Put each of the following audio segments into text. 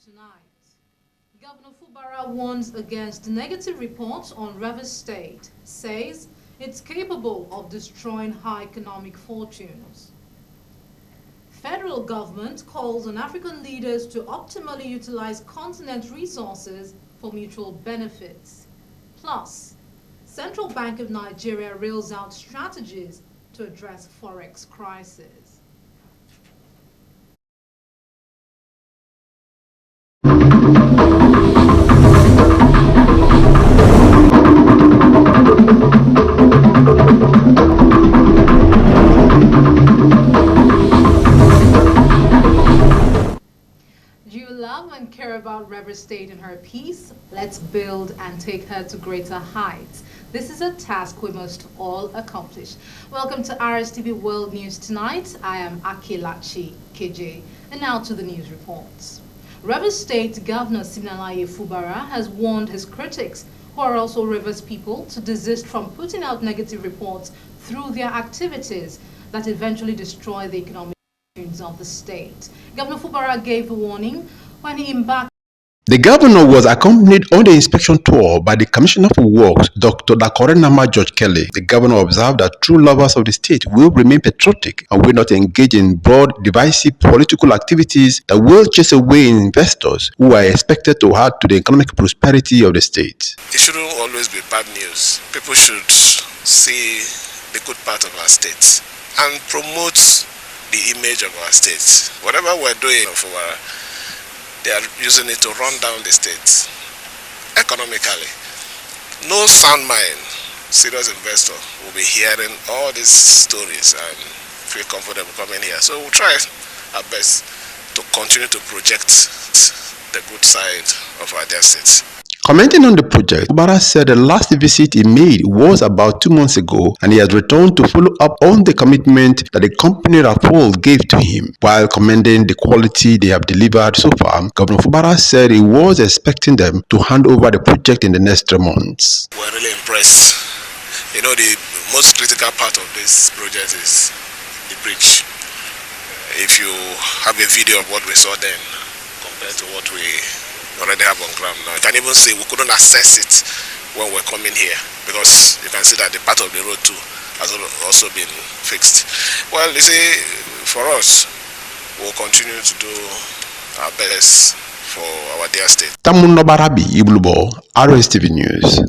tonight. Governor Fubara warns against negative reports on Rivers State, says it's capable of destroying high economic fortunes. Federal government calls on African leaders to optimally utilize continent resources for mutual benefits. Plus, Central Bank of Nigeria rails out strategies to address forex crisis. Do you love and care about Rivers State and her peace? Let's build and take her to greater heights. This is a task we must all accomplish. Welcome to Rstv World News Tonight. I am Akilachi KJ. And now to the news reports. Rivers State Governor Siminalayi Fubara has warned his critics, who are also Rivers people, to desist from putting out negative reports through their activities that eventually destroy the economic fortunes of the state. Governor Fubara gave the warning when he embarked. The governor was accompanied on the inspection tour by the Commissioner for Works, Dr. Dakorenama George Kelly. The governor observed that true lovers of the state will remain patriotic and will not engage in broad, divisive political activities that will chase away investors who are expected to add to the economic prosperity of the state. It shouldn't always be bad news. People should see the good part of our state and promote the image of our state. Whatever we're doing they are using it to run down the state economically. No sound mind, serious investor will be hearing all these stories and feel comfortable coming here. So we'll try our best to continue to project the good side of our dear state. Commenting on the project, Fubara said the last visit he made was about 2 months ago and he has returned to follow up on the commitment that the company Rapol gave to him. While commending the quality they have delivered so far, Governor Fubara said he was expecting them to hand over the project in the next 3 months. We're really impressed. You know, the most critical part of this project is the bridge. If you have a video of what we saw then compared to what we already have on ground now, you can even say we couldn't assess it when we're coming here because you can see that the part of the road too has also been fixed. Well, you see, for us, we'll continue to do our best for our dear state. Tamuno Barabi Iblubo, Rstv News.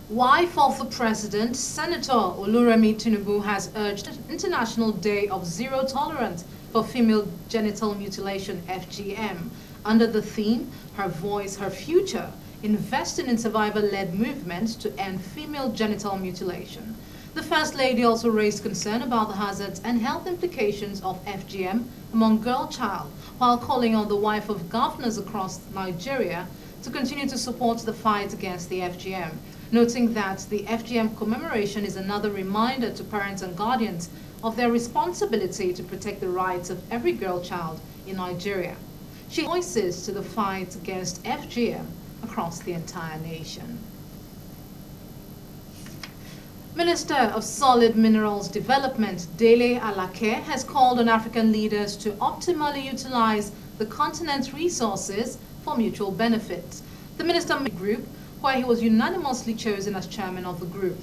Wife of the President, Senator Oluremi Tinubu has urged an International Day of Zero Tolerance for Female Genital Mutilation, FGM, under the theme, Her Voice, Her Future, investing in survivor-led movements to end female genital mutilation. The First Lady also raised concern about the hazards and health implications of FGM among girl child, while calling on the wife of governors across Nigeria to continue to support the fight against the FGM, noting that the FGM commemoration is another reminder to parents and guardians of their responsibility to protect the rights of every girl child in Nigeria. She voices to the fight against FGM across the entire nation. Minister of Solid Minerals Development, Dele Alake, has called on African leaders to optimally utilize the continent's resources for mutual benefit. The minister made a group where he was unanimously chosen as chairman of the group.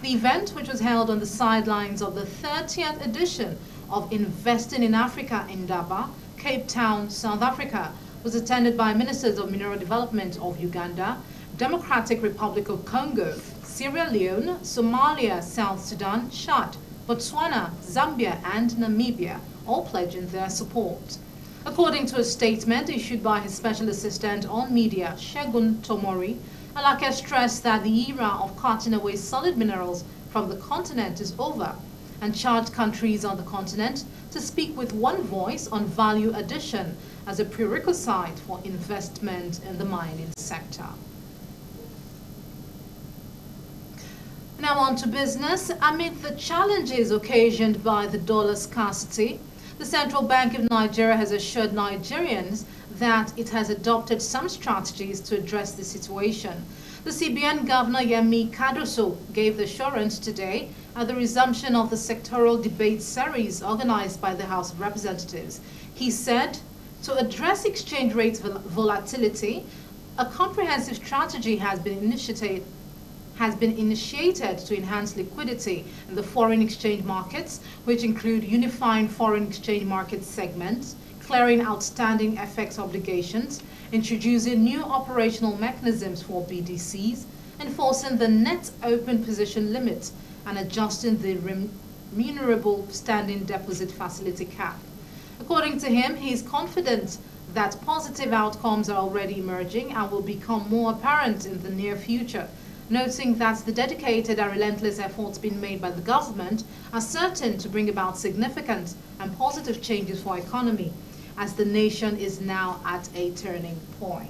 The event, which was held on the sidelines of the 30th edition of Investing in Africa in Daba, Cape Town, South Africa, was attended by ministers of mineral development of Uganda, Democratic Republic of Congo, Sierra Leone, Somalia, South Sudan, Chad, Botswana, Zambia, and Namibia, all pledging their support. According to a statement issued by his special assistant on media, Shegun Tomori, Alake stressed that the era of cutting away solid minerals from the continent is over and charged countries on the continent to speak with one voice on value addition as a prerequisite for investment in the mining sector. Now on to business. Amid the challenges occasioned by the dollar scarcity, the Central Bank of Nigeria has assured Nigerians that it has adopted some strategies to address the situation. The CBN Governor Yemi Kadoso gave the assurance today at the resumption of the sectoral debate series organized by the House of Representatives. He said, to address exchange rate volatility, a comprehensive strategy has been initiated to enhance liquidity in the foreign exchange markets, which include unifying foreign exchange market segments, clearing outstanding FX obligations, introducing new operational mechanisms for BDCs, enforcing the net open position limit, and adjusting the remunerable standing deposit facility cap. According to him, he is confident that positive outcomes are already emerging and will become more apparent in the near future, noting that the dedicated and relentless efforts being made by the government are certain to bring about significant and positive changes for our economy, as the nation is now at a turning point.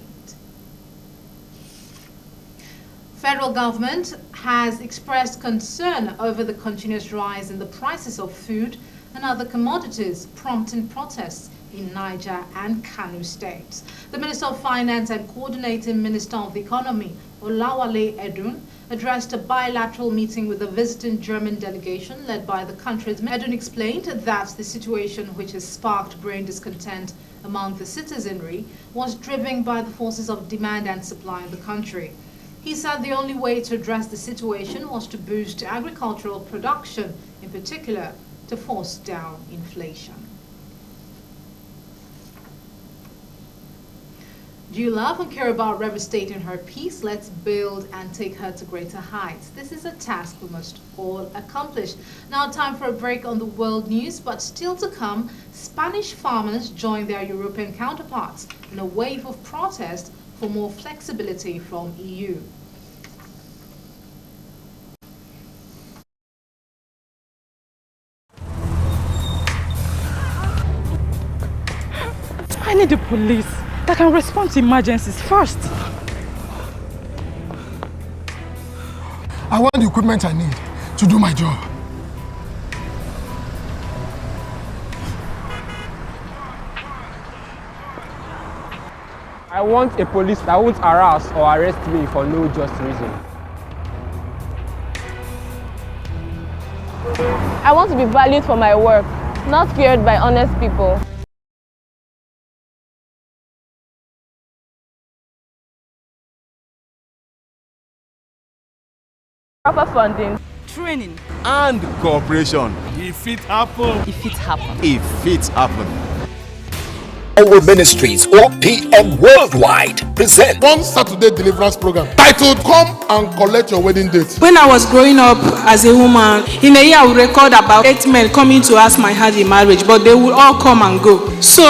Federal government has expressed concern over the continuous rise in the prices of food and other commodities, prompting protests in Niger and Kano states. The Minister of Finance and Coordinating Minister of the Economy, Olawale Edun, addressed a bilateral meeting with a visiting German delegation led by the country's Edun explained that the situation, which has sparked growing discontent among the citizenry, was driven by the forces of demand and supply in the country. He said the only way to address the situation was to boost agricultural production, in particular, to force down inflation. Do you love and care about reestating her peace? Let's build and take her to greater heights. This is a task we must all accomplish. Now time for a break on the world news, but still to come, Spanish farmers join their European counterparts in a wave of protest for more flexibility from EU. I need the police that can respond to emergencies first. I want the equipment I need to do my job. I want a police that won't harass or arrest me for no just reason. I want to be valued for my work, not feared by honest people. Proper funding, Training. and cooperation. If it happen. If it happens. If it happen. Our Ministries or PM Worldwide present One Saturday deliverance program titled Come and Collect Your Wedding Date. When I was growing up as a woman, in a year I would record about 8 men coming to ask my hand in marriage, but they would all come and go. So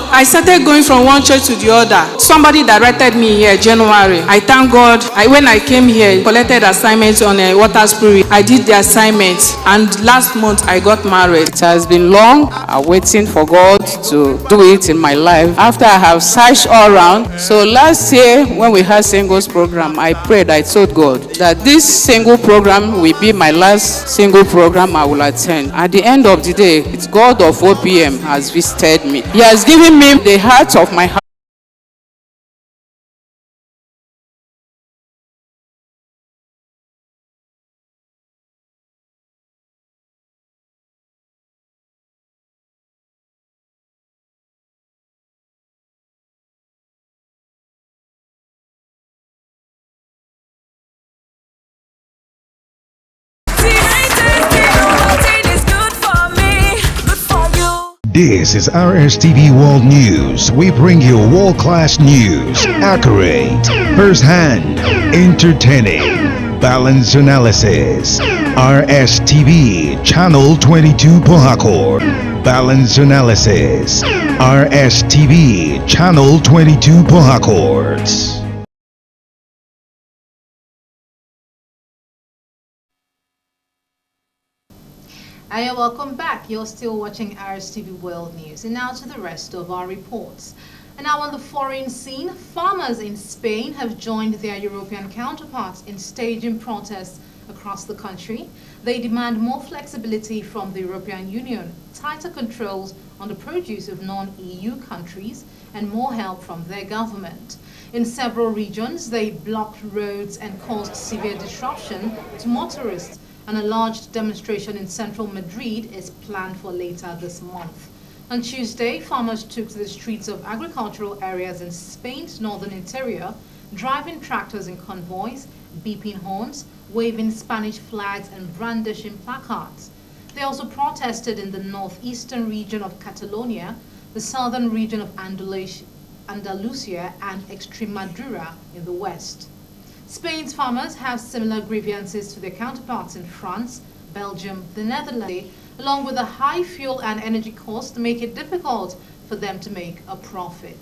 I started going from one church to the other. Somebody directed me here January. I thank God. When I came here, collected assignments on a water spirit. I did the assignment, and last month I got married. It has been long waiting for God to do it in my life after I have searched all around. So last year when we had singles program, I prayed, I told God that this single program will be my last single program I will attend. At the end of the day, it's God of OPM has visited me. He has given me the heart of my heart. This is Rstv World News. We bring you world-class news, accurate, first-hand, entertaining, balanced analysis. Rstv Channel 22 Port Harcourt. Balanced analysis. Rstv Channel 22 Port Harcourt. Hi, welcome back. You're still watching Rstv World News. And now to the rest of our reports. And now on the foreign scene, farmers in Spain have joined their European counterparts in staging protests across the country. They demand more flexibility from the European Union, tighter controls on the produce of non-EU countries, and more help from their government. In several regions, they blocked roads and caused severe disruption to motorists, and a large demonstration in central Madrid is planned for later this month. On Tuesday, farmers took to the streets of agricultural areas in Spain's northern interior, driving tractors in convoys, beeping horns, waving Spanish flags and brandishing placards. They also protested in the northeastern region of Catalonia, the southern region of Andalusia and Extremadura in the west. Spain's farmers have similar grievances to their counterparts in France, Belgium, the Netherlands, along with the high fuel and energy costs to make it difficult for them to make a profit.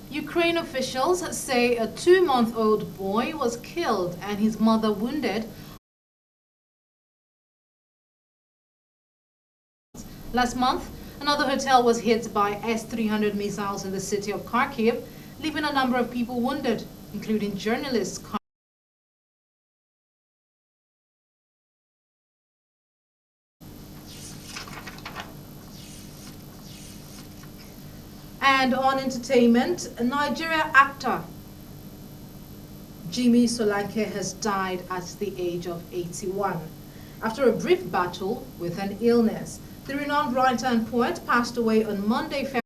Ukraine officials say a 2-month-old boy was killed and his mother wounded last month. Another hotel was hit by S-300 missiles in the city of Kharkiv, leaving a number of people wounded, including journalists. And on entertainment, a Nigeria actor Jimmy Solanke has died at the age of 81 after a brief battle with an illness. The renowned writer and poet passed away on Monday, February.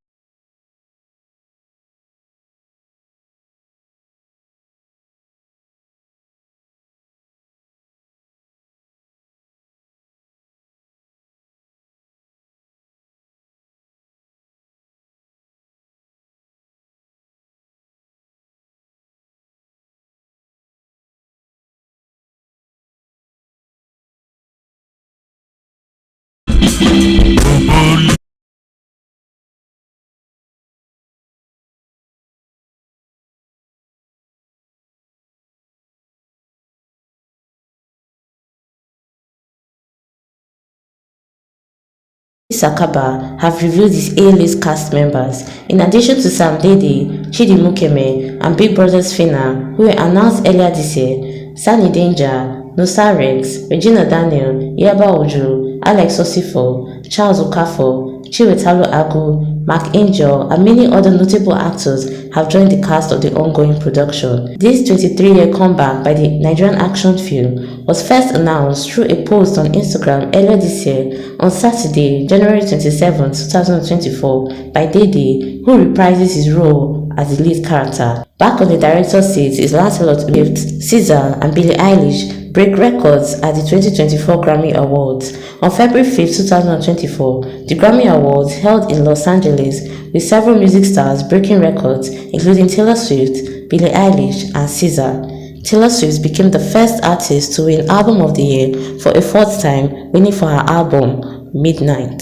Sakaba have revealed his A-list cast members. In addition to Sam Dede, Chidi Mukeme, and Big Brother's Fina, who were announced earlier this year, Sunny Danger, Nusa Rex, Regina Daniel, Yaba Ojo, Alex Osifo, Charles Okafor, Chiwetalo Agu, Mark Angel, and many other notable actors have joined the cast of the ongoing production. This 23-year comeback by the Nigerian action film was first announced through a post on Instagram earlier this year on Saturday, January 27, 2024, by Dede, who reprises his role as the lead character. Back on the director's seat is Lancelot Lift, SZA, and Billie Eilish break records at the 2024 Grammy Awards. On February 5, 2024, the Grammy Awards held in Los Angeles with several music stars breaking records, including Taylor Swift, Billie Eilish, and SZA. Taylor Swift became the first artist to win Album of the Year for a fourth time, winning for her album, Midnight.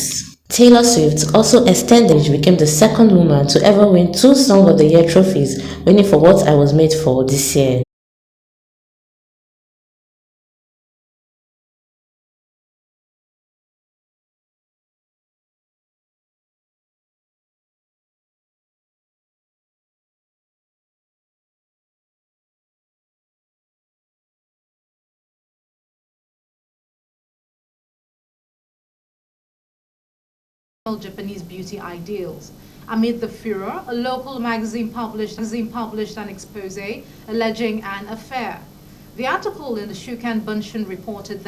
Taylor Swift, also extended, became the second woman to ever win 2 Song of the Year trophies, winning for What I Was Made For this year. Japanese beauty ideals. Amid the furor, a local magazine published an expose alleging an affair. The article in the Shukan Bunshin reported that